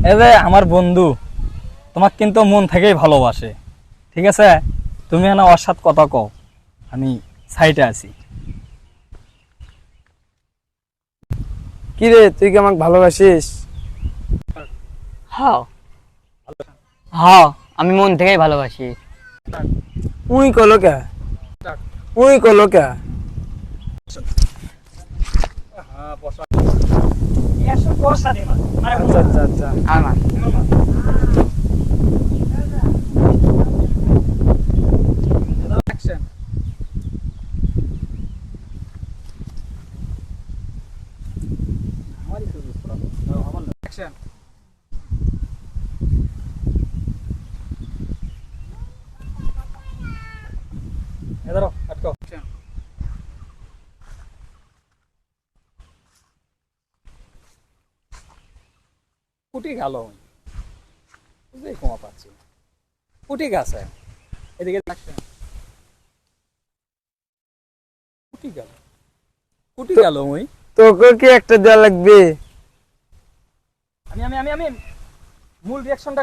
এই যে আমার বন্ধু তোমাক কিন্তু মন থেকেই ভালোবাসে, ঠিক আছে? তুমি না ওর সাথে কথা কও, আমি সাইডে আছি। কি রে, তুই কি আমাকে ভালোবাসিস? হ্যাঁ হ্যাঁ, আমি মন থেকেই ভালোবাসি। উই কলো কে? উই কলো কে? আচ্ছা আচ্ছা আচ্ছা। আমার কুটি গেল, বুঝতেই ক্ষমা পাচ্ছি। কুটি গেছে, এদিকে কুটি গেল, কুটি গেল। ওই তোকে কি একটা দেওয়া লাগবে? আমি আমি আমি আমি মূল রিয়াকশনটা